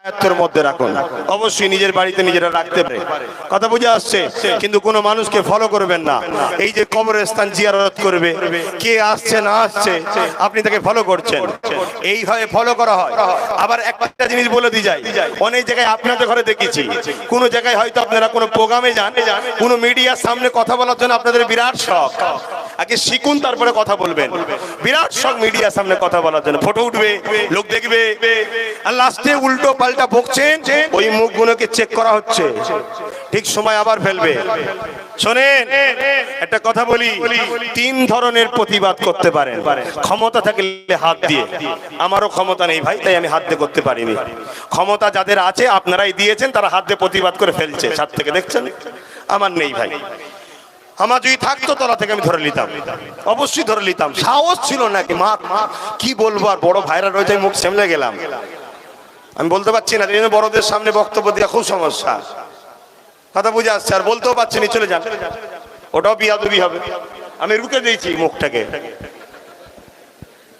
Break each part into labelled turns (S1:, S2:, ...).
S1: আয়ত্তের মধ্যে রাখুন। অবশ্যই নিজের বাড়িতে নিজেরা রাখতে পারে, কথা বুঝে আসছে। কিন্তু কোনো মানুষকে ফলো করবেন না। এই যে কবরস্থান জিয়ারত করবে, কে আসছে না আসছে আপনি তাকে ফলো করছেন, এইভাবে ফলো করা হয়। আবার একটা জিনিস বলে দিয়ে যায়, অনেক জায়গায় আপনাদের ঘরে দেখেছি, কোনো জায়গায় হয়তো আপনারা কোনো প্রোগ্রামে যান, কোনো মিডিয়ার সামনে কথা বলার জন্য আপনাদের বিরাট শখ, আগে শিখুন তারপরে কথা বলবেন। বিরাট শখ মিডিয়ার সামনে কথা বলার জন্য, ফটো উঠবে, লোক দেখবে, আর লাস্টে উল্টো পাল্টা বকছেন, ওই মুখগুলোকে চেক করা হচ্ছে, ঠিক সময় আবার ফেলবে। শোনেন, একটা কথা বলি, তিন ধরনের প্রতিবাদ করতে পারেন। ক্ষমতা থাকলে হাত দিয়ে, আমারও ক্ষমতা নেই ভাই, তাই আমি হাত দিয়ে করতে পারিনি। ক্ষমতা যাদের আছে আপনারাই দিয়েছেন, তারা হাত দিয়ে প্রতিবাদ করে ফেলছে ছাদ থেকে, দেখছেন। আমার নেই ভাই, আমার যদি থাকতো তলা থেকে আমি ধরে নিতাম, অবশ্যই ধরে নিতাম। সাহস ছিল নাকি মা, কি বলবো, আর বড় ভাইরা রয়েছে, মুখ সামলে গেলাম, আমি বলতে পারছি না। বড়দের সামনে বক্তব্য দেওয়া খুব সমস্যা, কথা বুঝে আসছে। আর বলতেও পারছি না, চলে যান, ওটাও বিয়াদবি হবে। আমি রুকে দিয়েছি মুখটাকে,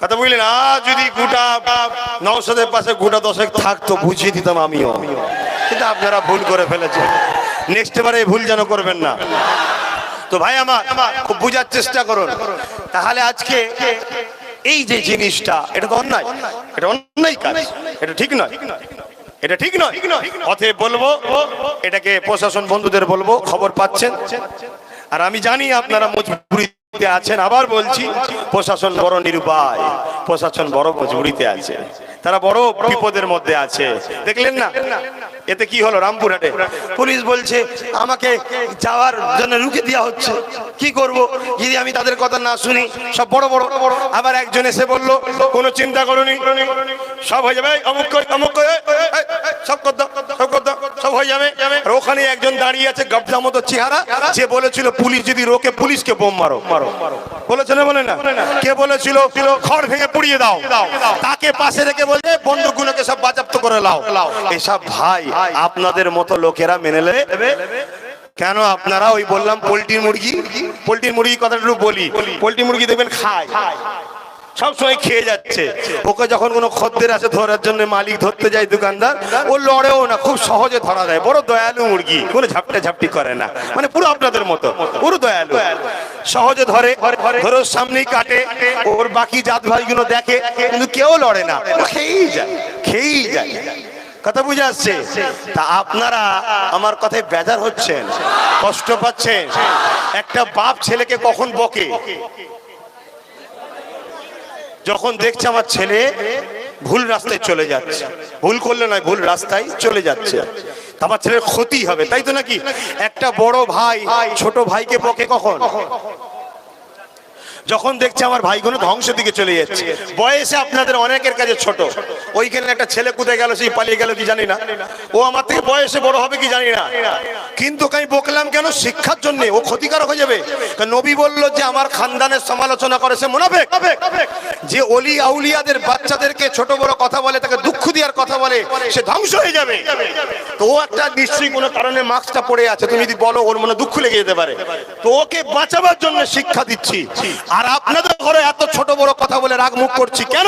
S1: কথা বুঝলেন। আর যদি গোটা নওশাদের পাশে গোটা দশেক থাকতো বুঝিয়ে দিতাম আমিও, কিন্তু আপনারা ভুল করে ফেলেছেন। নেক্সট এবারে ভুল যেন করবেন না। তো ভাই আমার খুব বুঝার চেষ্টা করুন। তাহলে আজকে এই যে জিনিসটা, এটা তো অন্যায়, এটা অন্যায় কাজ, এটা ঠিক নয়, এটা ঠিক নয়। অতএব বলবো, এটাকে প্রশাসন বন্ধুদের বলবো, খবর পাচ্ছেন, আর আমি জানি আপনারা মজবুরিতে আছেন। আবার বলছি, প্রশাসন বড় নিরুপায়, প্রশাসন বড় মজবুরিতে আছে, তারা বড় বিপদের মধ্যে আছে। দেখলেন না এতে কি হলো? রামপুরহাটে পুলিশ বলছে আমাকে যাওয়ার জন্য রুখে দেওয়া হচ্ছে, কি করব যদি আমি তাদের কথা না শুনি? সব বড় বড়। আবার একজন এসে বলল কোনো চিন্তা করুনি, সব হয়ে যাবে, অমুক করে অমুক করে, সব করতো সব করতো, সব হয়ে যাবে। আর ওখানে একজন দাঁড়িয়ে আছে গবজা মতো চেহারা, যে বলেছিল পুলিশ যদি রোকে পুলিশকে বোম মারো, বলেছে না? বলে না, কে বলেছিল খড় ভেঙে পুড়িয়ে দাও, তাকে পাশে রেখে বলছে বন্দুকগুলোকে সব বাজেয়াপ্ত করে লাও। এসব ভাই আপনাদের মতো লোকেরা মেনে নেবে কেন? আপনারা ওই বললাম পোল্ট্রি মুরগি কথাটা একটু বলি। পোল্ট্রি মুরগি দেখবেন খায়, সবসময় খেয়ে যাচ্ছে। ওকে যখন কোনো খদ্দের আসে ধরার জন্য, মালিক ধরতে যায়, দোকানদার, ও লড়েও না, খুব সহজে ধরা দেয়। বড় দয়ালু মুরগি, কোনো ঝাপটি করে না, মানে পুরো আপনাদের মতো, পুরো দয়ালু, সহজে ধরে, ধরে সামনেই কাটে। ওর বাকি জাত ভাইগুলো দেখে, কিন্তু কেউ লড়ে না, খেয়েই যায়। কথা বুঝে আসছে? তা আপনারা আমার কথায় বেজার হচ্ছেন, কষ্ট পাচ্ছেন। একটা বাপ ছেলেকে কখন বকে? যখন দেখছে আমার ছেলে ভুল রাস্তায় চলে যাচ্ছে, ভুল করলে নয়, ভুল রাস্তায় চলে যাচ্ছে, আমার ছেলের ক্ষতি হবে, তাই তো নাকি? একটা বড় ভাই ছোট ভাইকে বকে কখন? যখন দেখছে আমার ভাইগুলো ধ্বংসের দিকে চলে যাচ্ছে। বয়সে আপনাদের অনেকের কাছে ছোট, ওইখানে একটা ছেলে কোথায় গেল, সেই পালিয়ে গেল কি জানি না, ও আমার থেকে বয়সে বড় হবে কি জানি না, কিন্তু আমি বকলাম কেন? শিক্ষার জন্য। ও ক্ষতিকারক হয়ে যাবে। নবী বলল যে আমার খানদানের সমালোচনা করে সে মুনাফিক। যে ওলি আউলিয়াদের বাচ্চাদেরকে ছোট বড় কথা বলে, তাকে দুঃখ দেওয়ার কথা বলে, সে ধ্বংস হয়ে যাবে। তো ও একটা নিশ্চয়ই কোনো কারণে মাস্কটা পড়ে আছে, তুমি যদি বলো ওর মনে দুঃখ লেগে যেতে পারে, তো ওকে বাঁচাবার জন্য শিক্ষা দিচ্ছি। আর আপনাদের ঘরে এত ছোট বড় কথা বলে রাগ মুখ করছি কেন?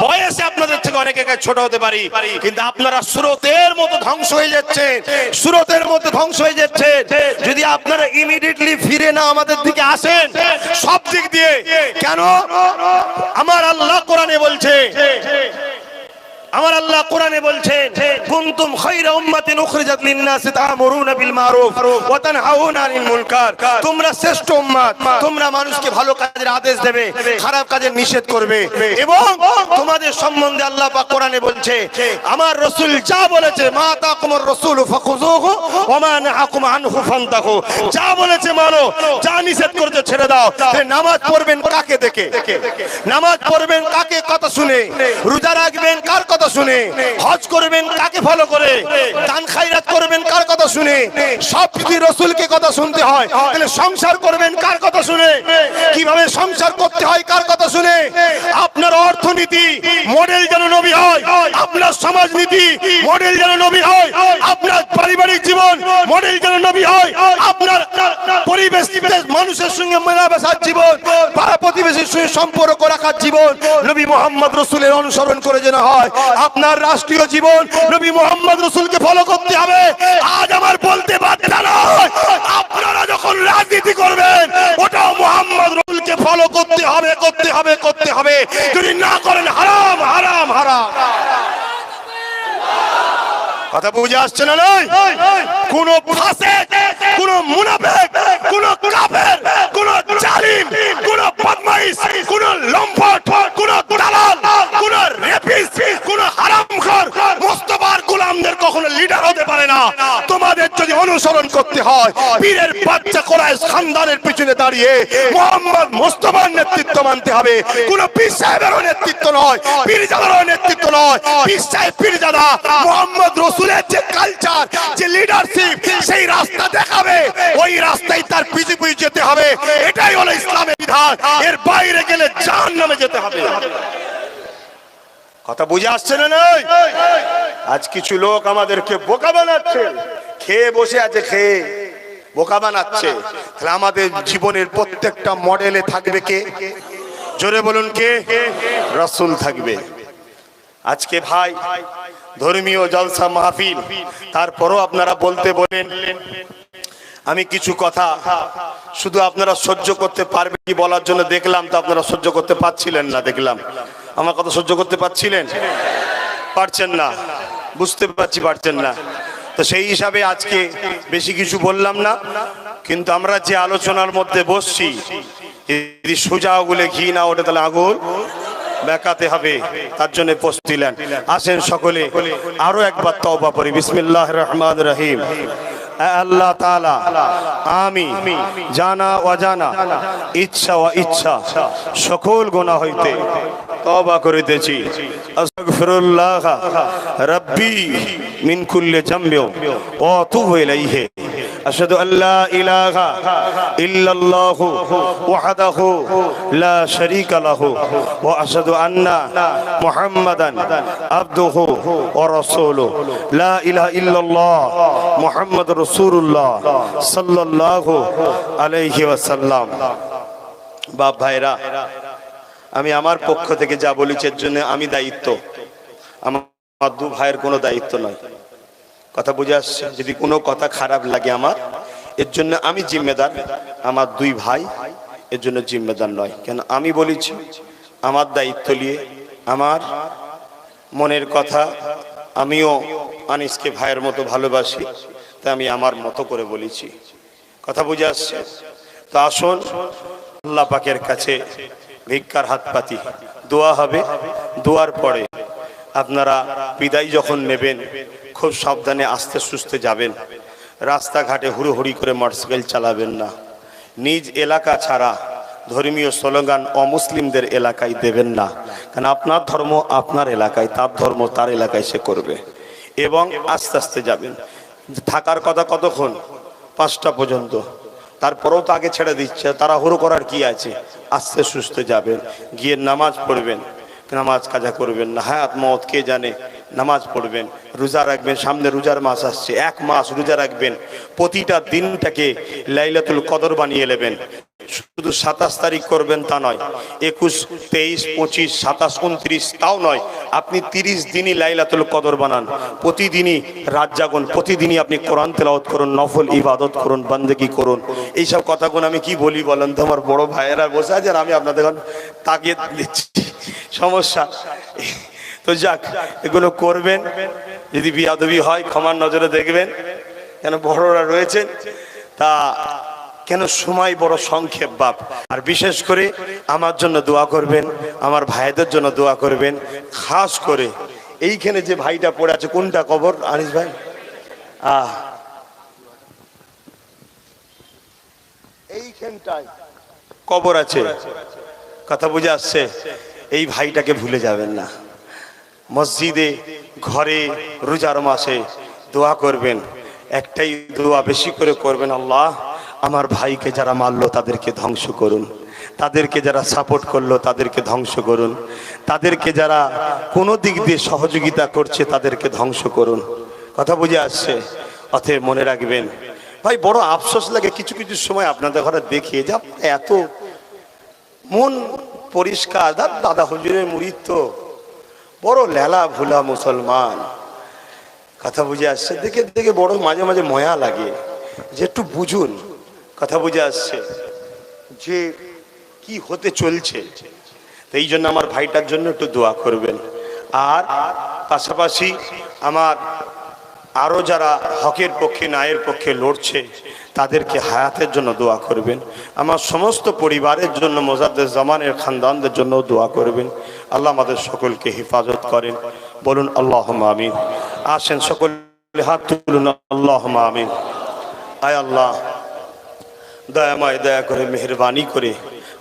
S1: বয়সে আপনাদের থেকে অনেকে ছোট হতে পারি, কিন্তু আপনারা স্রোতের মতো ধ্বংস হয়ে যাচ্ছেন, স্রোতের মতো ধ্বংস হয়ে যাচ্ছে। যদি আপনারা ইমিডিয়েটলি ফিরে না আমাদের দিকে আসেন সব দিক দিয়ে, কেন? আমার আল্লাহ কোরআনে বলছে, আমার আল্লাহ কোরআনে বলছেন, কুনতুম খায়রা উম্মাতিন উখরিজাত লিন-নাসি তা'মুরুনা বিল মারুফ ওয়া তানহাউনা আনিল মুনকার। তোমরা শ্রেষ্ঠ উম্মত, তোমরা মানুষকে ভালো কাজের আদেশ দেবে, খারাপ কাজের নিষেধ করবে। এবং তোমাদের সম্বন্ধে আল্লাহ পাক কোরআনে বলছে, আমার রাসূল যা বলেছে, মা তাকুমুর রাসূলু ফাখুযুহু ওয়া মা নাহাকুম আনহু ফান্তাহু, যা বলেছে মানো, যা নিষেধ করেছে ছেড়ে দাও। নামাজ পড়বেন কাকে দেখে? নামাজ পড়বেন কাকে কথা শুনে? রোজা রাখবেন কার কথা শুনে? হজ করবেন কাকে ফলো করে? দান খায়রাত করবেন কার কথা শুনে? সব যদি রাসূলকে কথা শুনতে হয়, তাহলে সংসার করবেন কার কথা শুনে? কিভাবে সংসার করতে হয় কার কথা শুনে? আপনার অর্থনীতি মডেল যেন নবী হয়, আপনার সমাজনীতি মডেল যেন নবী হয়, আপনার পারিবারিক জীবন মডেল যেন নবী হয়, আপনার পরিবেশ মানুষের সঙ্গে মেলামেশার জীবন, পাড়া প্রতিবেশীর সঙ্গে সম্পর্ক রাখার জীবন নবী মুহাম্মদ রাসূলের অনুসরণ করে যেন হয়। আপনার রাষ্ট্রীয় জীবন নবী মুহাম্মদ রাসূলকে ফলো করতে হবে। আজ আমার বলতে বাধ্যতা নয়, আপনারা যখন রাজনীতি করবেন ওটাও মুহাম্মদ রাসূলকে ফলো করতে হবে, করতে হবে, করতে হবে। যদি না করেন হারাম হারাম হারাম। কথা বুঝে আসছে না? নয় কোন ফাসিক, কোন মুনাফিক, কোন কাফের, কোন জালিম, কোন বদমাইশ, কোন লম্পট, কোন দালাল, কোন রেপিস্ট, কোন হারামখোর মুস্তাফার গোলামদের কখনো লিডার হতে পারে না। তোমাদের যদি অনুসরণ করতে হয় পীরের বাচ্চা কোরাইশ খানদানের পিছনে দাঁড়িয়ে মুহাম্মদ মুস্তাফার নেতৃত্ব মানতে হবে। কোন পীর সাহেবের নেতৃত্ব নয়, পীরজাদার নেতৃত্ব নয়। পীর সাহেব পীরজাদা মুহাম্মদ রাসূলের যে কালচার, যে লিডারশিপ, সেই রাস্তা দেখাবে, ওই রাস্তায় তার পিছে পিছে যেতে হবে। এটাই হলো ইসলামের বিধান। এর বাইরে গেলে জাহান্নামে যেতে হবে। কথা বুঝে আসছে না? নয় আজ কিছু লোক আমাদেরকে বোকা বানাচ্ছে, খেয়ে বসে আছে, খেয়ে বোকা বানাচ্ছে। তাহলে আমাদের জীবনের প্রত্যেকটা মডেলে থাকবে কে? জোরে বলুন কে? রাসূল থাকবে। আজকে ভাই ধর্মীয় জলসা মাহফিল, তারপরও আপনারা বলতে বলেন। আমি কিছু কথা শুধু আপনারা সহ্য করতে পারবেন কি বলার জন্য দেখলাম, তো আপনারা সহ্য করতে পারছিলেন না। দেখলাম আমার কথা সহ্য করতে পারছিলেন, পারছেন না, বুঝতে পারছি পারছেন না। তো সেই হিসাবে আজকে বেশি কিছু বললাম না। কিন্তু আমরা যে আলোচনার মধ্যে বসছি, যদি সোজা আগুলে ঘি না ওঠে তাহলে আগুন বেকাতে হবে, তার জন্য প্রস্তুতিলেন। আসেন সকলে আরো একবার তওবা করি। বিসমিল্লাহির রহমানির রহিম। আল্লাহ তাআলা আমি জানা অজানা, ইচ্ছা ও ইচ্ছা সকল গুনাহ হইতে তওবা করিতেছি। আস্তাগফিরুল্লাহ রাব্বি মিন কুল্লি যামবি ওয়া আতুবু ইলাইহি। আশহাদু আল্লা ইলাহা ইল্লাল্লাহু ওয়াহদাহু লা শারীকা লাহু ওয়া আশহাদু আন্না মুহাম্মাদান আবদুহু ওয়া রাসূলুহু। লা ইলাহা ইল্লাল্লাহ মুহাম্মাদুর রাসূলুল্লাহ সাল্লাল্লাহু আলাইহি ওয়াসাল্লাম। বাপ ভাইরা, আমি আমার পক্ষ থেকে যা বলেছি এর জন্য আমি দায়িত্ব, আমার দু ভাইয়ের কোনো দায়িত্ব নয়। কথা বুঝে আসছে? যদি কোনো কথা খারাপ লাগে আমার, এর জন্য আমি জিম্মেদার, আমার দুই ভাই এর জন্য জিম্মেদার নয়। কেন আমি বলেছি আমার দায়িত্ব নিয়ে, আমার মনের কথা। আমিও আনিসকে ভাইয়ের মতো ভালোবাসি, তাই আমি আমার মতো করে বলেছি। কথা বুঝে আসছে? তো আসুন আল্লাহ পাকের কাছে ভিক্ষার হাত পাতি, দোয়া হবে। দোয়ার পরে আপনারা বিদায় যখন নেবেন খুব সাবধানে আস্তে সুস্থে যাবেন। রাস্তাঘাটে হুড়োহুড়ি করে মোটরসাইকেল চালাবেন না। নিজ এলাকা ছাড়া ধর্মীয় স্লোগান অমুসলিমদের এলাকায় দেবেন না। কারণ আপনার ধর্ম আপনার এলাকায়, তার ধর্ম তার এলাকায় সে করবে। এবং আস্তে আস্তে যাবেন। থাকার কথা কতক্ষণ? 5টা পর্যন্ত। তারপরেও তো আগে ছেড়ে দিচ্ছে, তারা হুড়ো করার কি আছে? আস্তে সুস্থে যাবেন, গিয়ে নামাজ পড়বেন। নামাজ কাজা করবেন না। হায়াত মওত কে জানে। নামাজ পড়বেন, রোজা রাখবেন। সামনে রোজার মাস আসছে, 1 মাস রোজা রাখবেন। প্রতিটা দিনটাকে লাইলাতুল কদর বানিয়ে নেবেন। শুধু 27 তারিখ করবেন তা নয়, 21, 23, 25, 27, 29 তাও নয়। আপনি 30 দিনই লাইলাতুল কদর বানান। প্রতিদিনই রাত জাগুন, প্রতিদিনই আপনি কোরআন তেলাওয়াত করুন, নফল ইবাদত করুন, বান্দেগি করুন। এইসব কথাগুলো আমি কি বলি বলেন তো? আমার বড় ভাইয়েরা বসে আছে আর আমি আপনাদের তাকিয়ে দিচ্ছি, সমস্যা। তো যাক, এগুলো করবেন। যদি বিয়াদবি হয় ক্ষমার নজরে দেখবেন, কেন বড়রা রয়েছেন। তা কেন সময় বড় সংক্ষেপ বাপ। আর বিশেষ করে আমার জন্য দোয়া করবেন, আমার ভাইদের জন্য দোয়া করবেন। খাস করে এইখানে যে ভাইটা পড়ে আছে, কোনটা কবর আনিস ভাই? এইখানটায় কবর আছে। কথা বুঝে আসছে? এই ভাইটাকে ভুলে যাবেন না। মসজিদে, ঘরে, রোজার মাসে দোয়া করবেন। একটাই দোয়া বেশি করে করবেন, আল্লাহ আমার ভাইকে যারা মারলো তাদেরকে ধ্বংস করুন, তাদেরকে যারা সাপোর্ট করলো তাদেরকে ধ্বংস করুন, তাদেরকে যারা কোনো দিক দিয়ে সহযোগিতা করছে তাদেরকে ধ্বংস করুন। কথা বুঝে আসছে? অতএব মনে রাখবেন ভাই, বড় আফসোস লাগে কিছু কিছু সময় আপনাদের ঘরে দেখিয়ে, যা এত মন পরিষ্কার। দাদা হুজুরের মুরিদ তো বড় লেলা ভুলা মুসলমান। কথা বুঝে আসছে? দেখে দেখে বড় মাঝে মাঝে ময়া লাগে যে একটু বুঝুন। কথা বুঝে আসছে যে কি হতে চলছে। তো এই জন্য আমার ভাইটার জন্য একটু দোয়া করবেন। আর পাশাপাশি আমার আরো যারা হকের পক্ষে ন্যায়ের পক্ষে লড়ছে তাদেরকে হায়াতের জন্য দোয়া করবেন। আমার সমস্ত পরিবারের জন্য, মোজাদ্দেদ জামানের খানদানদের জন্য দোয়া করবেন। আল্লাহ আমাদের সকলকে হেফাজত করেন। বলুন আল্লাহুম্মা আমিন। আসেন সকলে হাত তুলুন, আল্লাহুম্মা আমিন। আয় আল্লাহ, দয়াময়, দয়া করে মেহেরবানি করে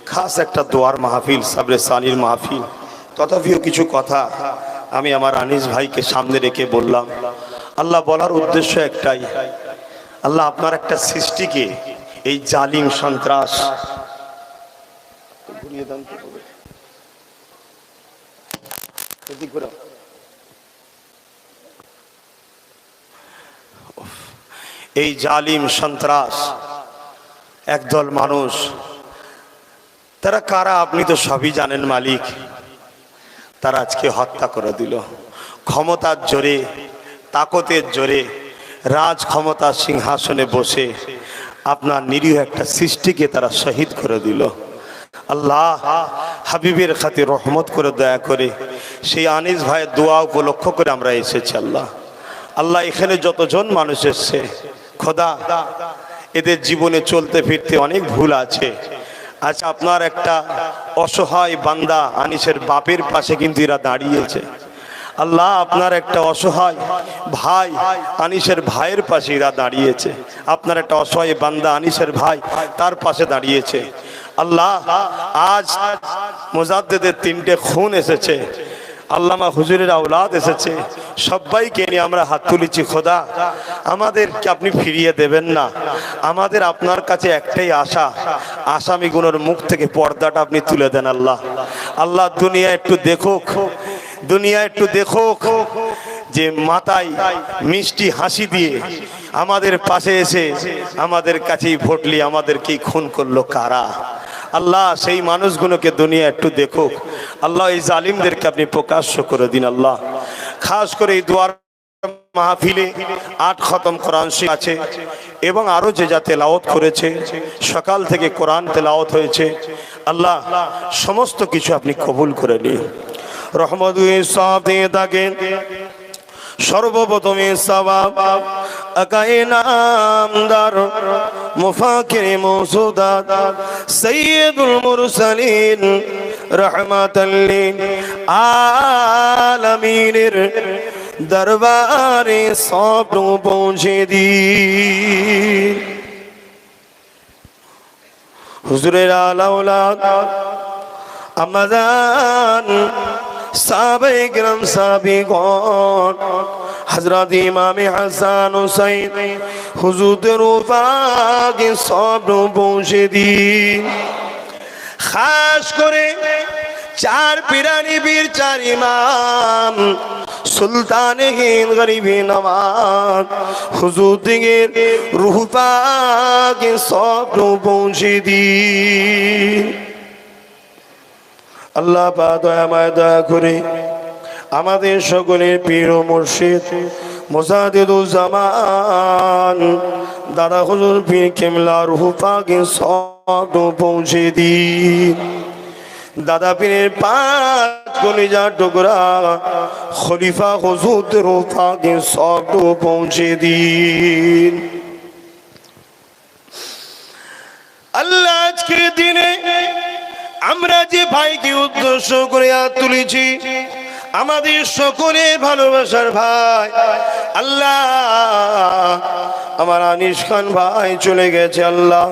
S1: খাস একটা দোয়ার মাহফিল, সাবরে সানির মাহফিল, তথাপিও কিছু কথা আমি আমার আনিস ভাইকে সামনে রেখে বললাম। আল্লাহ, বলার উদ্দেশ্য একটাই, আল্লাহ আপনার একটা সৃষ্টিকে এই জালিম সন্ত্রাস এই জালিম সন্ত্রাস একদল মানুষ, তারা কারা আপনি তো সবই জানেন মালিক। তারা আজকে হত্যা করে দিল ক্ষমতার জোরে, তাকতের জোরে, রাজ ক্ষমতার সিংহাসনে বসে আপনার নিরীহ একটা সৃষ্টিকে তারা শহীদ করে দিল। আল্লাহ হাবিবের খাতির রহমত করে দয়া করে সেই আনিস ভাইয়ের দোয়া উপলক্ষ করে আমরা এসেছি। আল্লাহ, আল্লাহ এখানে যতজন মানুষ এসছে খোদা, এদের জীবনে চলতে ফিরতে অনেক ভুল আছে। আচ্ছা, আপনার একটা অসহায় বান্দা আনিসের বাপের পাশে কিন্তু এরা দাঁড়িয়েছে। আল্লাহ, আপনার একটা অসহায় ভাই আনিসের ভাইয়ের পাশে এরা দাঁড়িয়েছে। আপনার একটা অসহায় বান্দা আনিসের ভাই তার পাশে দাঁড়িয়েছে। আল্লাহ, আজ মোজাদ্দেদের 3টে খুন এসেছে, আল্লামা হুজুরের আওলাদ এসেছে, সবাইকে নিয়ে আমরা হাত তুলেছি। খোদা, আমাদেরকে আপনি ফিরিয়ে দেবেন না। আমাদের আপনার কাছে একটাই আশা, আসামিগুলোর মুখ থেকে পর্দাটা আপনি তুলে দেন। আল্লাহ, আল্লাহ দুনিয়া একটু দেখুক, দুনিয়া একটু দেখুক যে মাথায় মিষ্টি হাসি দিয়ে আমাদের পাশে এসে আমাদের কাছেই ভোটলি আমাদেরকেই খুন করলো কারা। আল্লাহ, সেই মানুষগুলোকে দুনিয়া একটু দেখুক। আল্লাহ, এই জালিমদেরকে আপনি প্রকাশ্য করে দিন। আল্লাহ, খাস করে এই দোয়ার মাহফিলে 8 খতম কোরআন আছে এবং আরো যে যা তেলাওয়াত করেছে, সকাল থেকে কোরআন তেলাওয়াত হয়েছে। আল্লাহ, সমস্ত কিছু আপনি কবুল করে নিন। রহমতুল সওয়াব দিয়ে থাকেন। সর্বপ্রথমে সওয়াব আকায়ে নামদার মুফাকির মওসুদাত সাইয়্যিদুল মুরসালিন রাহমাতাল লিল আলামিনের দরবারে সব পৌঁছে দিন। হুজুরের আলাউলাদ আমাজান সাহাবায়ে কিরাম সাহাবীগণ হযরত ইমাম হাসান হুসাইন হুজুরের পাকে সব পৌঁছে দিন। খাস করে 4 পিরানি বীর 4 ইমাম সুলতান হিন্দ গরিবি নওয়াজ হুজুরের রূহ পাকে সব পৌঁছে দিন। আল্লাহ পাক দয়াময় দয়া করে আমাদের সকলের পীর ও মুর্শিদ মুজাদ্দিদুল জামান দাদা হুজুর পীর কেবলা রূহ পাকে সব পৌঁছে দিন। দাদা পীরের 5 কলিজা টুকরা খলিফা হুজুরের রূহ পাকে সব পৌঁছে দিন। আল্লাহ, আজকের দিনে আমরা যে ভাইকে উদ্দেশ্য করে হাত তুলেছি, আমাদের সকলের ভালোবাসার ভাই, আল্লাহ আমার আনিস খান ভাই চলে গেছে। আল্লাহ,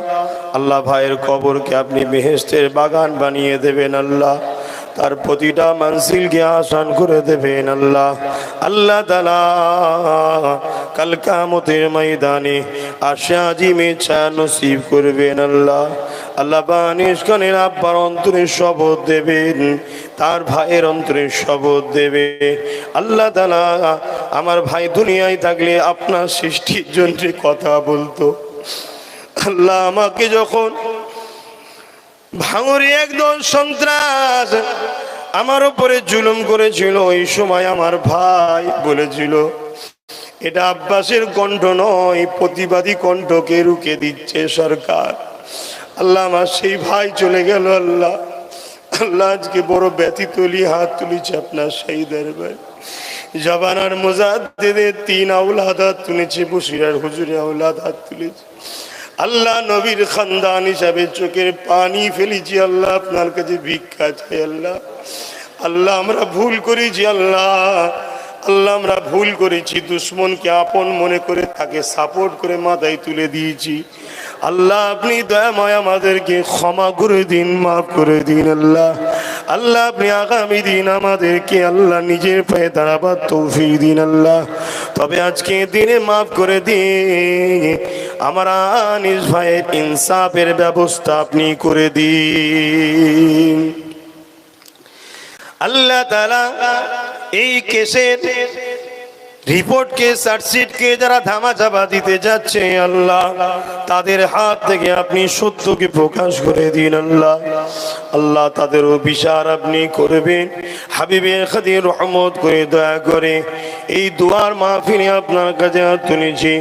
S1: আল্লাহ ভাইয়ের কবরকে আপনি বেহেশতের বাগান বানিয়ে দেবেন। আল্লাহ, তার প্রতিটা মানসিলকে আসান করে দেবেন। আল্লাহ, আল্লাহ তাআলা কাল কিয়ামতের ময়দানে আরশে আজিমে ছায়া নসিব করবেন। আল্লাহ, আল্লাহ আনিস খানের আব্বার অন্তরে শপথ দেবেন, তার ভাইয়ের অন্তরে শপথ দেবে। আল্লাহ তাআলা আমার ভাই দুনিয়ায় থাকলে আপনার সৃষ্টির জন্য কথা বলতো। আল্লাহ, আমাকে যখন ভাঙড়ি একদল সন্ত্রাস আমার উপরে জুলুম করেছিল, ওই সময় আমার ভাই বলেছিল এটা আব্বাসের কণ্ঠ নয়, প্রতিবাদী কণ্ঠকে রুখে দিচ্ছে সরকার। আল্লাহ, আমার সেই ভাই চলে গেল। আল্লাহ আল্লাহ আজকে বড় ব্যথিত হাত তুলেছে আপনার সেই দরবারে। জাবানার মুজাদ্দিদের 3 আওলাদ হাত তুলেছে, বসিরার হুজুরে আওলাদ হাত তুলেছে। আল্লাহ, নবীর খানদান হিসাবে চোখের পানি ফেলেছি। আল্লাহ, আপনার কাছে ভিক্ষা চাই। আল্লাহ আল্লাহ আমরা ভুল করেছি। আল্লাহ আল্লাহ আমরা ভুল করেছি, দুশ্মনকে আপন মনে করে তাকে সাপোর্ট করে মাথায় তুলে দিয়েছি। আল্লাহ, আপনি দয়াময় আমাদেরকে ক্ষমা করে দিন, মাফ করে দিন। আল্লাহ আল্লাহ আপনি আগামী দিন আমাদেরকে আল্লাহ নিজের পায়ে দাঁড়াবার তৌফিক দিন। আল্লাহ তবে আজকে দিনে মাফ করে দিন, আমার আনিস ভাইয়ের ইনসাফের ব্যবস্থা আপনি করে দিন। আল্লাহ তাআলা এই কেসের রিপোর্টকে, চার্জশিটকে যারা ধামাচাপা দিতে যাচ্ছে, আল্লাহ তাদের হাত থেকে আপনি সত্যকে প্রকাশ করে দিন। আল্লাহ আল্লাহ তাদেরও বিচার আপনি করবেন। হাবিবে খাদির রহমত করে দয়া করে এই দুয়ার মাহফিলে আপনার কাছে হাত তুলেছি।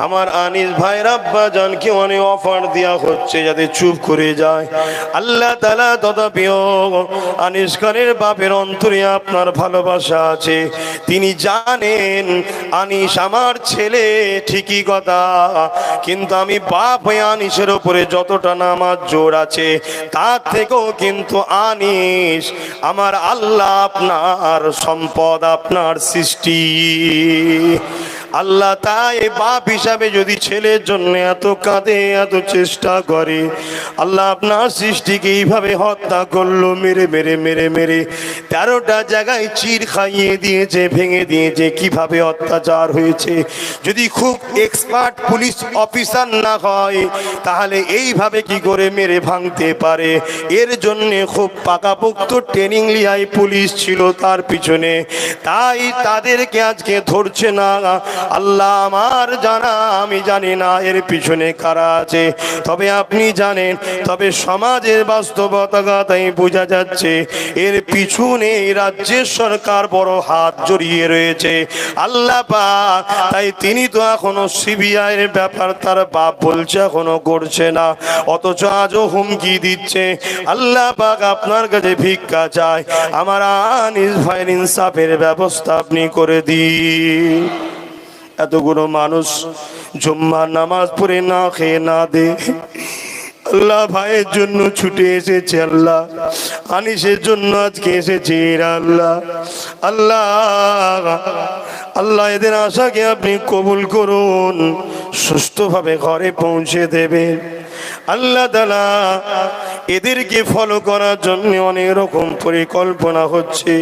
S1: আমার আনিস ভাইয়ের আব্বা জানকে অনেক অফার দেওয়া হচ্ছে যাতে চুপ করে যায়। আল্লাহ তাআলা তথাপিও আনিস খানের বাপের অন্তরে আপনার ভালোবাসা আছে। তিনি জানেন আনিস আমার ছেলে, ঠিকই কথা, কিন্তু আমি বাপ হয়ে আনিসের উপরে যতটা নামাজ জোর আছে তার থেকেও কিন্তু আনিস আমার আল্লাহ আপনার সম্পদ, আপনার সৃষ্টি। আল্লাহ তাই বাপ হিসাবে যদি ছেলের জন্য এত কাঁদে, এত চেষ্টা করে, আল্লাহ আপনার সৃষ্টিকে এইভাবে হত্যা করলো, মেরে মেরে মেরে মেরে 13টা জায়গায় চির খাইয়ে দিয়েছে, ভেঙে দিয়েছে। কিভাবে অত্যাচার হয়েছে, যদি খুব এক্সপার্ট পুলিশ অফিসার না হয় তাহলে এইভাবে কি করে মেরে ভাঙতে পারে? এর জন্যে খুব পাকাপোক্ত ট্রেনিং লিয়াই পুলিশ ছিল তার পিছনে, তাই তাদেরকে আজকে ধরছে না। আল্লাহ আমার জানা, আমি জানি না এর পিছনে কারা আছে, তবে আপনি জানেন। তবে সমাজের বাস্তবতাই বোঝা যাচ্ছে এর পিছনে রাজ্যের সরকার বড় হাত জড়িয়ে রয়েছে। আল্লাহ পাক তাই তিনি তো এখনো সিবিআই এর ব্যাপার তার বাপ বলছে এখনো করছে না, অথচ আজও হুমকি দিচ্ছে। আল্লাহ পাক আপনার কাছে ভিক্ষা চায়, আমার আনিস ভাইয়ের ইনসাফের ব্যবস্থা আপনি করে দিন। এতগুলো মানুষ জুম্মার নামাজ পড়ে না খেয়ে না দে, আল্লাহ ভাইয়ের জন্য ছুটে এসেছে। আল্লাহ আনিসের জন্য আজকে এসেছে। আল্লাহ আল্লাহ আল্লাহ এদের আশাকে আপনি কবুল করুন, সুস্থভাবে ঘরে পৌঁছে দেবেন। আল্লাহ তাআলা এদেরকে ফলো করার জন্য অনেক রকম পরিকল্পনা হচ্ছে,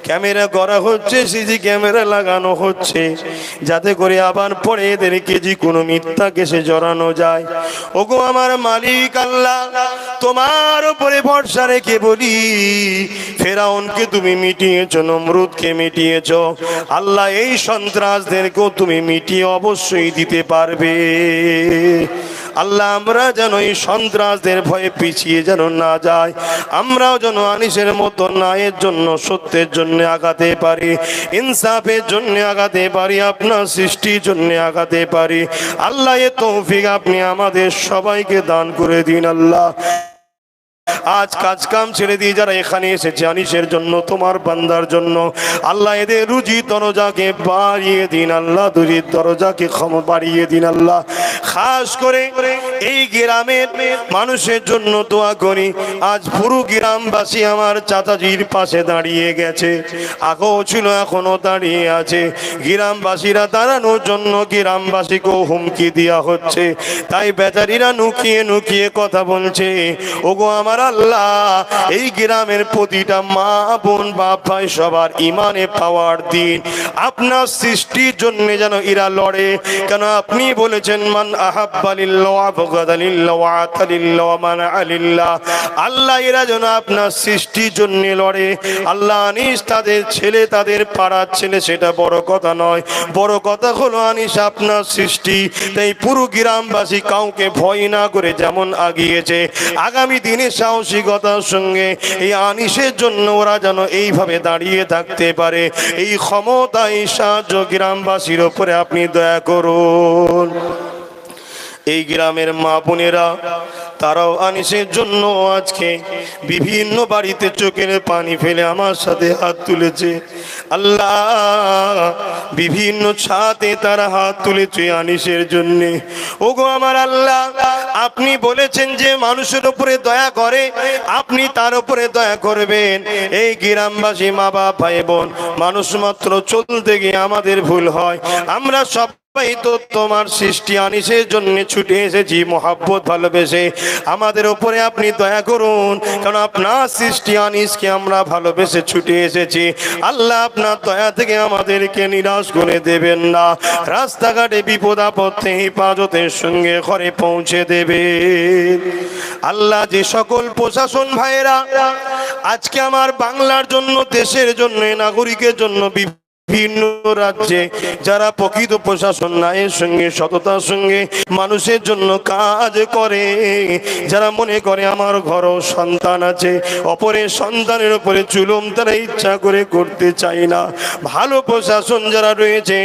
S1: ক্যামেরা করা হচ্ছে, সিসি ক্যামেরা লাগানো হচ্ছে, যাতে করে আবার পরে এদেরকে যে কোনো মিথ্যা কেসে জড়ানো যায়। ওগো আমার মালিক আল্লাহ, তোমার উপরে ভরসা রেখে বলি, ফেরাউনকে তুমি মিটিয়েছো, নমরুদকে মিটিয়েছো, আল্লাহ এই সন্ত্রাসদেরকেও তুমি মিটিয়ে অবশ্যই দিতে পারবে। আল্লাহ আমরা যেন এই সন্ত্রাসদের ভয়ে পিছিয়ে যেন না যায়, আমরাও যেন আনিসের মতো ন্যায়ের জন্য, সত্যের জন্য আগাতে পারি, ইনসাফের জন্য আগাতে পারি, আপনার সৃষ্টির জন্য আগাতে পারি। আল্লাহ এ তৌফিক আপনি আমাদের সবাইকে দান করে দিন। আল্লাহ আজ কাজ কাম ছেড়ে দিয়ে যারা এখানে এসেছে আনিসের জন্য, তোমার বান্দার জন্য, আল্লাহ এদের রুজি দরজাকে বাড়িয়ে দিন। আল্লাহ রুজির দরজাকে ক্ষমা বাড়িয়ে দিন। আল্লাহ খাস করে এই গ্রামের মানুষের জন্য দোয়া করি। আজ পুরো গ্রামবাসী আমার চাচাজির পাশে দাঁড়িয়ে গেছে, আগেও ছিল এখনো দাঁড়িয়ে আছে। গ্রামবাসীরা দাঁড়ানোর জন্য গ্রামবাসীকেও হুমকি দেওয়া হচ্ছে, তাই বেচারীরা নুকিয়ে নুকিয়ে কথা বলছে। ওগো আমার আল্লাহ এই গ্রামের প্রতিটা মা বোন বাপ ভাই সবার ইমানে পাওয়ার দিন, আপনার সৃষ্টির জন্য যেন এরা লড়ে। কেন আপনি বলেছেন মান মান আহাব্বা লিল্লাহ ওয়া আবগাদা লিল্লাহ ওয়া আতা লিল্লাহ ওয়া মানাআ লিল্লাহ। আল্লাহ এরা যেন আপনার সৃষ্টির জন্য লড়ে। আল্লাহ আনিস তাদের ছেলে, তাদের পাড়ার ছেলে, সেটা বড় কথা নয়। বড় কথা হলো আনিস আপনার সৃষ্টি। তাই পুরো গ্রামবাসী কাউকে ভয় না করে যেমন আগিয়েছে, আগামী দিনে সাহসিকতার সঙ্গে এই আনিসের জন্য ওরা যেন এইভাবে দাঁড়িয়ে থাকতে পারে। এই ক্ষমতা, এই সাহায্য গ্রামবাসীর ওপরে আপনি দয়া করুন। এই গ্রামের মা বোনেরা তারাও আনিসের জন্য আজকে বিভিন্ন বাড়িতে চোখের পানি ফেলে আমার সাথে হাত তুলেছে। আল্লাহ, বিভিন্ন ছাদে তারা হাত তুলেছে আনিসের জন্য। ওগো আমার আল্লাহ, আপনি বলেছেন যে মানুষের উপরে দয়া করে আপনি তার উপরে দয়া করবেন। এই গ্রামবাসী মা বাপ ভাই বোন, মানুষ মাত্র চলতে গিয়ে আমাদের ভুল হয়। আমরা সব তো তোমার সৃষ্টি আনিসের জন্য ছুটে এসেছি মোহাব্বত ভালোবেসে। আমাদের উপরে আপনি দয়া করুন, কারণ আপনার সৃষ্টি আনিসকে আমরা ভালোবেসে ছুটে এসেছি। আল্লাহ, আপনার দয়া থেকে আমাদেরকে নিরাশ করে দেবেন না। রাস্তাঘাটে বিপদ আপদে হেফাজতের সঙ্গে ঘরে পৌঁছে দেবেন। আল্লাহ, যে সকল প্রশাসন ভাইয়েরা আজকে আমার বাংলার জন্য, দেশের জন্য, নাগরিকের জন্য বিভিন্ন রাজ্যে যারা প্রকৃত প্রশাসন ন্যায়ের সঙ্গে সততার সঙ্গে মানুষের জন্য কাজ করে, যারা মনে করে আমার ঘরও সন্তান আছে, অপরের সন্তানের উপরে জুলুম তারা ইচ্ছা করে করতে চায় না, ভালো প্রশাসন যারা রয়েছে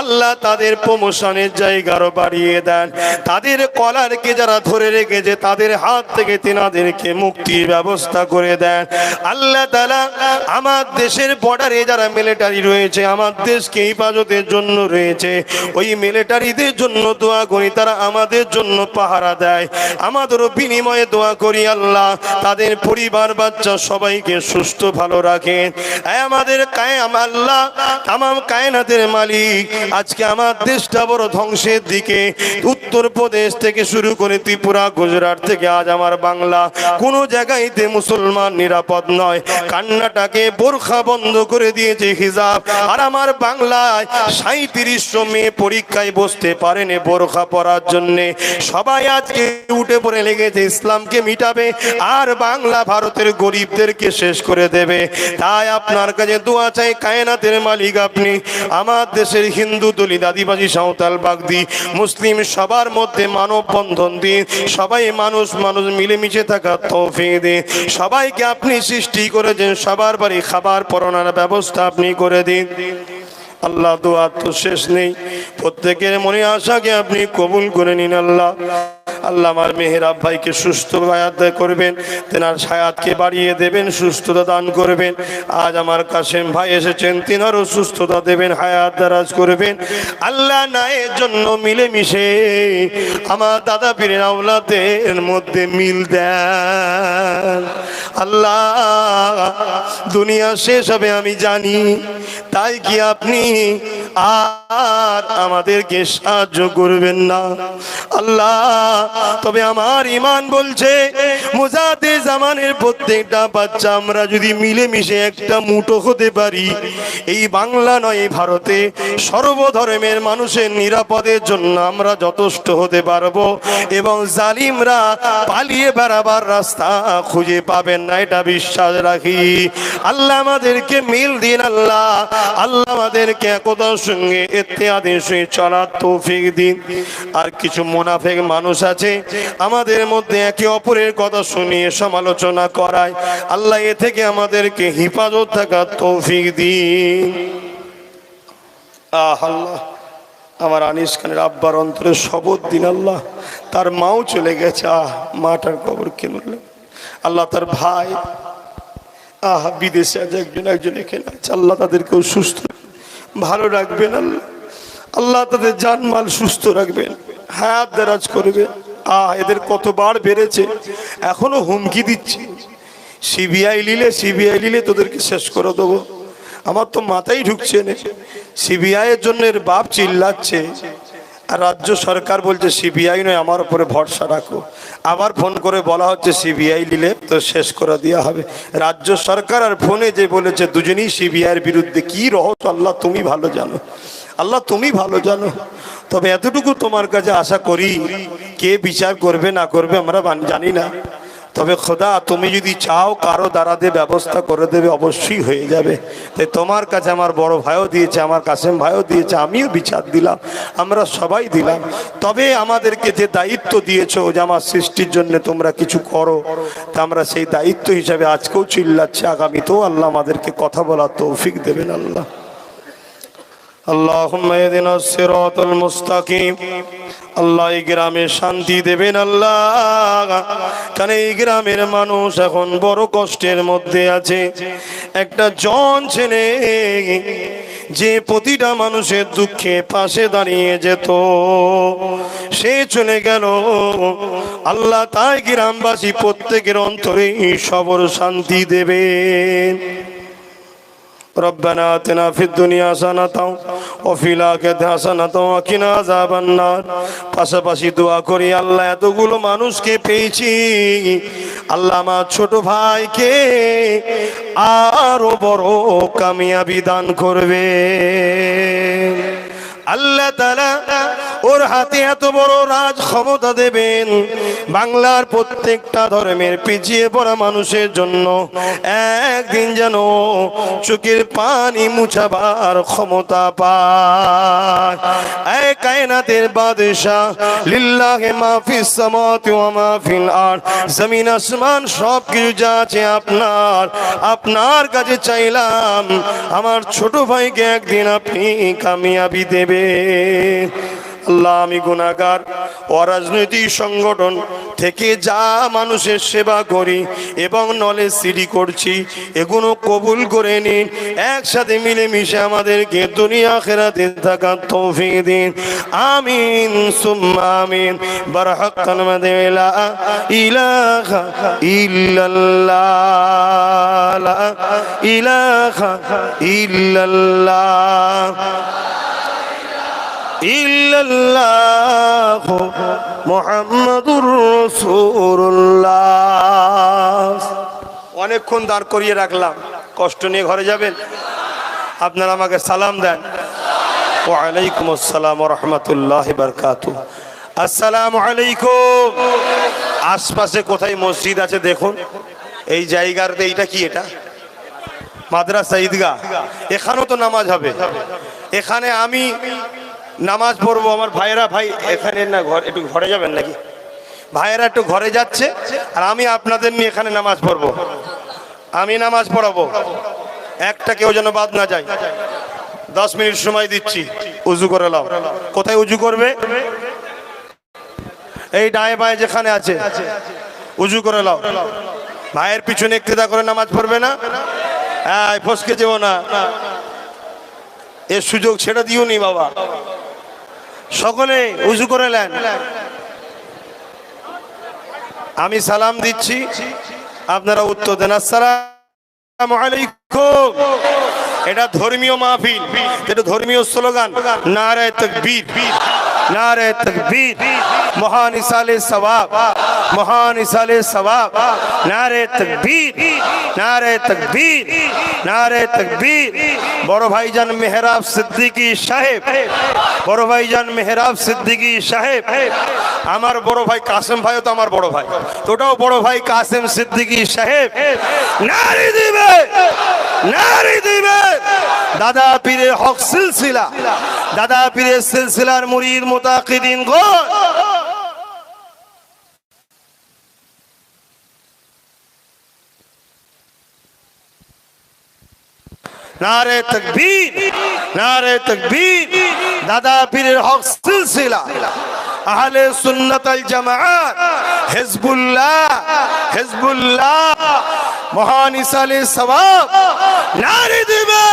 S1: আল্লাহ তাদের প্রমোশনের জায়গা আরো বাড়িয়ে দেন। তাদের কলারকে যারা ধরে রেখেছে তাদের হাত থেকে তেনাদেরকে মুক্তির ব্যবস্থা করে দেন। আল্লাহ তাআলা আমার দেশের বর্ডারে যারা মিলিটারি রয়েছে, আমার দেশকে হেফাজতের জন্য রয়েছে, ওই মিলিটারিদের জন্য দোয়া করি, তারা আমাদের জন্য পাহারা দেয়। আমাদেরও বিনিময়ে দোয়া করি আল্লাহ তাদের পরিবার বাচ্চা সবাইকে সুস্থ ভালো রাখেন। আমাদের কায়েম আল্লাহ তামাম কায়নাতের মালিক, আজকে আমার দেশটা বড় ধ্বংসের দিকে। উত্তরপ্রদেশ থেকে শুরু করে ত্রিপুরা, গুজরাট থেকে আজ আমার বাংলা, কোনো জায়গায়তে মুসলমান নিরাপদ নয়। কান্নাটাকে বোরখা বন্ধ করে দিয়েছে হিজাব। আর আমার বাংলায় 3700 মেয়ে পরীক্ষায় বসতে পারেনি বোরখা পরার জন্যে। সবাই আজকে উঠে পড়ে লেগেছে ইসলামকে মিটাবে আর বাংলা ভারতের গরিবদেরকে শেষ করে দেবে। তাই আপনার কাছে দোয়া চাই, কায়নাতের মালিক আপনি আমার দেশের হিন্দু, দলিত, আদিবাসী, সাঁওতাল, বাগদি, মুসলিম সবার মধ্যে মানব বন্ধন দিন। সবাই মানুষ মিলেমিশে থাকার তৌফিক দিন। সবাইকে আপনি সৃষ্টি করেছেন, সবার বাড়ি খাবার পরানোর ব্যবস্থা আপনি করে দিন। আল্লাহ, দোয়া তো শেষ নেই, প্রত্যেকের মনে আশাকে আপনি কবুল করে নিন। আল্লাহ আল্লাহ আমার মেহেরাব ভাইকে সুস্থ হায়াত করবেন, তেনার হায়াতকে বাড়িয়ে দেবেন, সুস্থতা দান করবেন। আজ আমার কাশেম ভাই এসেছেন, তেনারও সুস্থতা দেবেন, হায়াত দারাজ করবেন। আল্লাহ ন্যায়ের জন্য মিলেমিশে আমার দাদা পীরের আওলাদের মধ্যে মিল দেন। আল্লাহ, দুনিয়া শেষ হবে আমি জানি, তাই কি আপনি আর আমাদেরকে সাহায্য করবেন না আল্লাহ? তবে আমার ইমান বলছে মুজাদ্দিদ জামানের প্রত্যেকটা বাচ্চা আমরা যদি মিলেমিশে একটা মুঠো হতে পারি, এই বাংলা নয় ভারতে সর্বধর্মের মানুষের নিরাপদের জন্য আমরা যথেষ্ট হতে পারবো এবং জালিমরা পালিয়ে বেড়াবার রাস্তা খুঁজে পাবেন না, এটা বিশ্বাস রাখি। আল্লাহ আমাদেরকে মিল দিন। আল্লাহ আমাদেরকে একতার সঙ্গে ইত্তেহাদের সঙ্গে চলার তৌফিক দিন। আর কিছু মুনাফিক মানুষ আছে আমাদের মধ্যে একে অপরের কথা শুনিয়ে সমালোচনা করায়, আল্লাহ এ থেকে আমাদেরকে হেফাজত থাকার তৌফিক দিন। আল্লাহ আমার আনিস খানের আব্বার অন্তরে শপথ দিন, আল্লাহ তার মাও চলে গেছে, মাটার কবর কেন আল্লাহ, তার ভাই বিদেশে আছে, একজন এখানে আছে, আল্লাহ তাদেরকেও সুস্থ ভালো রাখবেন। আল্লাহ তাদের জানমাল সুস্থ রাখবেন, হায়াত দারাজ করবে। এদের কতবার বেড়েছে, এখনো হুমকি দিচ্ছে, সিবিআই নিলে তোদেরকে শেষ করে দেবো। আমার তো মাথায় ঢুকছে না, সিবিআই এর জন্য এর বাপ চিল্লাচ্ছে, আর রাজ্য সরকার বলছে সিবিআই নয়, আমার উপরে ভরসা রাখো। আবার ফোন করে বলা হচ্ছে সিবিআই নিলে তো শেষ করে দেওয়া হবে। রাজ্য সরকার আর ফোনে যে বলেছে দুজনেই সিবিআইয়ের বিরুদ্ধে, কি রহস্য আল্লাহ তুমি ভালো জানো। আল্লাহ তুমি ভালো জানো। তবে এতটুকু তোমার কাছে আশা করি, কে বিচার করবে না করবে আমরা জানি না, তবে খোদা তুমি যদি চাও কারো দ্বারাতে ব্যবস্থা করে দেবে, অবশ্যই হয়ে যাবে। তাই তোমার কাছে আমার বড় ভাইও দিয়েছে, আমার কাসেম ভাইও দিয়েছে, আমিও বিচার দিলাম, আমরা সবাই দিলাম। তবে আমাদেরকে যে দায়িত্ব দিয়েছো যে আমার সৃষ্টির জন্য তোমরা কিছু করো, তা আমরা সেই দায়িত্ব হিসাবে আজকেও চিল্লাচ্ছি, আগামীতেও আল্লাহ আমাদেরকে কথা বলার তৌফিক দেবেন আল্লাহ। আল্লাহুম্মা ইহদিনাস সিরাতাল মুস্তাকিম। আল্লাহ এই গ্রামে শান্তি দেবেন আল্লাহ, কারণ এই গ্রামের মানুষ এখন বড় কষ্টের মধ্যে আছে। একটা জন ছেলে যে প্রতিটা মানুষের দুঃখে পাশে দাঁড়িয়ে যেত, সে চলে গেল আল্লাহ। তাই গ্রামবাসী প্রত্যেকের অন্তরে সবর শান্তি দেবেন। ربنا آتنا في الدنيا حسنة وفي الآخرة حسنة وقنا عذاب النار। পাশাপাশি দোয়া করি আল্লাহ এতগুলো মানুষকে পেয়েছি, আল্লাহ আমার ছোট ভাইকে আরো বড় কামিয়াবি দান করবে আল্লাহ তাআলা। ওর হাতে এত বড় রাজ ক্ষমতা দেবেন, বাংলার প্রত্যেকটা ধর্মের পিছিয়ে পড়া মানুষের জন্য একদিন যেন চোখের পানি মুছাবার ক্ষমতা পায়। এ কায়নাতের বাদশা, লিল্লাহি মা ফিস সামাওয়াতি ওয়া মা ফিল আরদ। জমিন আসমান সব কিছু যা আছে আপনার, আপনার কাছে চাইলাম আমার ছোট ভাইকে একদিন আপনি কামিয়াবি দেবে আল্লাহ। আমি গুনাহগার, অরাজনৈতিক সংগঠন থেকে যা মানুষের সেবা করি এবং নলেজ সিডি করছি, এগুলো কবুল করে নিন। একসাথে মিলেমিশে আমাদেরকে দুনিয়া আখিরাতে থাকার তৌফিক দিন। আমিন সুম্মা আমিন। বারহাক্কান লা ইলাহা ইল্লাল্লাহ, লা ইলাহা ইল্লাল্লাহ, ইল্লাল্লাহ মুহাম্মাদুর রাসূলুল্লাহ। অনেকক্ষণ দাঁড় করিয়ে রাখলাম, কষ্ট নিয়ে ঘরে যাবেন। আপনারা আমাকে সালাম দেন। ওয়া আলাইকুম আসসালাম ওয়া রাহমাতুল্লাহি ওয়া বারাকাতুহু। আসসালামু আলাইকুম। আশপাশে কোথায় মসজিদ আছে দেখুন, এই জায়গাতে। এইটা কি? এটা মাদ্রাসা, ঈদগাহ। এখানেও তো নামাজ হবে। এখানে আমি নামাজ পড়বো, আমার ভাইয়েরা, ভাই এখানে না ঘর, একটু ঘরে যাবেন নাকি? ভাইয়েরা একটু ঘরে যাচ্ছে, আর আমি আপনাদের নিয়ে এখানে নামাজ পড়বো, আমি নামাজ পড়াবো। একটা কেউ যেন বাদ না যায়। 10 মিনিট সময় দিচ্ছি, উজু করে নাও। কোথায় উজু করবে? এই ডায়ে বায়ে যেখানে আছে উজু করে নাও। ভাইয়ের পিছনে ইক্তেদা করে নামাজ পড়বে না, হ্যাঁ ফসকে যেও না, এর সুযোগ ছেড়ে দিও নি বাবা। সকলে উজু করে নেন। আমি সালাম দিচ্ছি, আপনারা উত্তর দেন। আসসালামু আলাইকুম। এটা ধর্মীয় মাহফিল, এটা ধর্মীয় স্লোগান। নারে তাকবীর, নারে তাকবীর, মহান ইসালে সওয়াব, মহান ইসালে সওয়াব। নারে তাকবীর, নারে তাকবীর, নারে তাকবীর। বড় ভাইজান মেহরাব সিদ্দিকী সাহেব, বড় ভাইজান মেহরাব সিদ্দিকী সাহেব। আমার বড় ভাই কাসেম ভাইও তো আমার বড় ভাই, তোটাও বড় ভাই কাসেম সিদ্দিকী সাহেব। নারে দিবে, নারে দিবে। দাদা পীরের হক সিলসিলা, দাদা পীরের সিলসিলার মুরিদ মুতাকিদিন গো। নারে তাকবীর, নারে তাকবীর। দাদা পীরের হক সিলসিলা, আহলে সুন্নাত আল জামাআত, হিজবুল্লাহ, হিজবুল্লাহ, মহান ইসালে সওয়াব। নারে দিবে।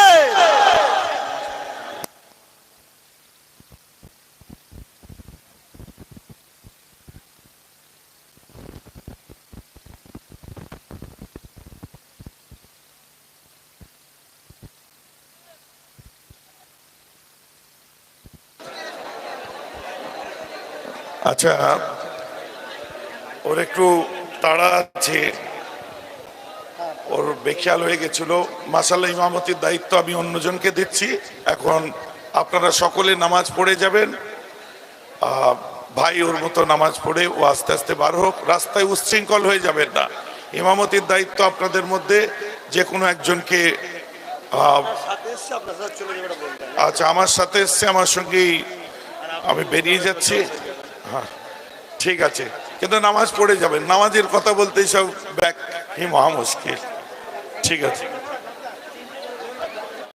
S2: আচ্ছা, ওর একটু তাড়া আছে, ওর বেখেয়াল হয়ে গেছিল। মাসাল্লাহ ইমামতির দায়িত্ব আমি অন্যজনকে দিচ্ছি। এখন আপনারা সকলে নামাজ পড়ে যাবেন। ভাই ওর মতো নামাজ পড়ে ও আস্তে আস্তে বার হোক, রাস্তায় উচ্ছৃঙ্খল হয়ে যাবেন না। ইমামতির দায়িত্ব আপনাদের মধ্যে যে কোনো একজনকে আচ্ছা আমার সাথে এসছে, আমার সঙ্গেই আমি বেরিয়ে যাচ্ছি। হ্যাঁ ঠিক আছে, কিন্তু নামাজ পড়ে যাবেন। নামাজের কথা বলতেই সব ব্যাক মহা মুশকিল। ঠিক আছে।